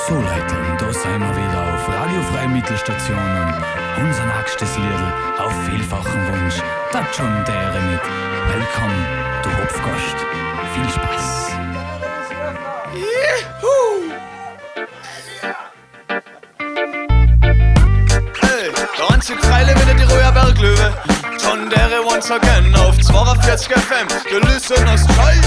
So Leute, da sind wir wieder auf radiofreie Mittelstation und unser nächstes Liedl auf vielfachen Wunsch, der John Dere mit Willkommen, du Hopfgast. Viel Spaß! Juhu! Hey, der einzig Freile will die Royer Berglöwe. John Dere once again auf 42 FM. Du listeners Scheiß.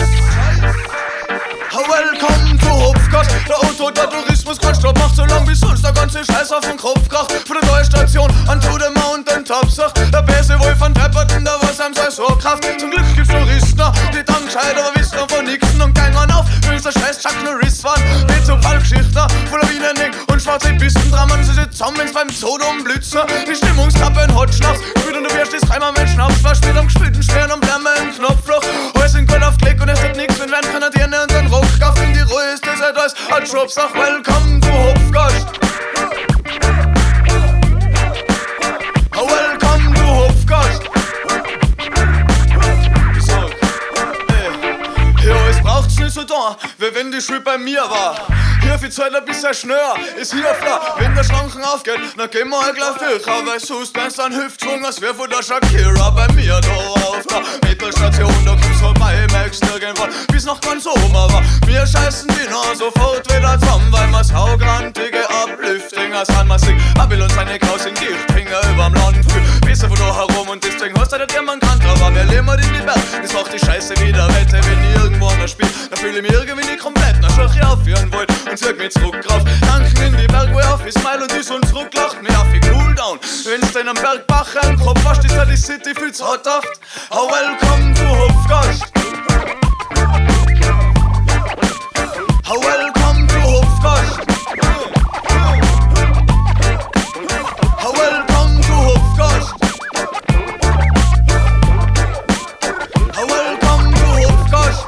Welcome to Hopfgast. Der Auto, der Tourismus, Stopp macht so lang, bis uns der ganze Scheiß auf den Kopf kracht. Von der neuen Station an to the Mountain Top sagt der beste Wolf von Tepperton, der was einem sei so Kraft. Zum Glück gibt's Touristen, die dann gescheit, aber wissen von nixen und kein Mann auf. Will der Scheiß Chuck Norris fahren, wie zum Fallgeschichten, voller Wiener Nick und schwarze Pisten dran, man sich zusammen beim Sodom blitzen. Die Stimmungskappe in Hotschnaps, und du wirst das Reimer mit Schnaps, was spielt am gespielten Stern und Blärme im Knopfloch. Alles in Gold auf Klick und es hat nix, wenn werden Grenadieren und dann Rockkraft in die Ruhe ist, das halt alles ein Job, sag Welcome to Hopfgast. Welcome to Hopfgast. Ich sag, ja, es braucht's nicht so da, wie wenn die Schule bei mir war. Hier viel Zeit ein bisschen schnell, ist hier klar. Wenn der Schranken aufgeht, dann gehen wir halt gleich durch. Aber sonst wenn's dann Hüftschwung, als wär von der Shakira bei mir da auf der Mittelstation. Da kommst vorbei, merkst irgendwann, bis noch ganz oben war. Wir scheißen die noch sofort wieder zusammen, weil wir saugrantige Upliftinger sind. Man singt Babylon seine Kraus in Gichtfinger überm Land früh. Besser von da herum und deswegen hast du nicht jemand kannt. Aber wir leben halt in die Berg, das macht die Scheiße wieder wette. Wenn ich irgendwo anders spiel, dann fühle ich mich irgendwie nicht komplett. Na schau ich aufhören wollt und zirk mich zurück drauf. Danken in die Berg, wo ich auf ist Smile und ist und zurücklacht mir auf die Cooldown. Wenn's denn am Bergbach im Kopf hast, ist da die City viel zu hot oft. Oh, welcome to Hopfgast. Oh, welcome to Hopfgast. Oh, welcome to Hopfgast. Oh, welcome to Hopfgast.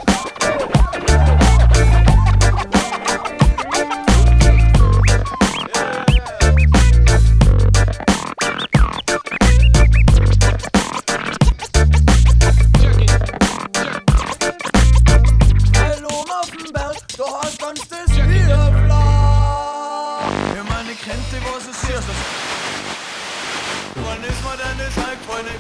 Du hast uns das hier flach. Ja, meine kennt die, was es hier ist. Wann ist mir denn das eingefallen?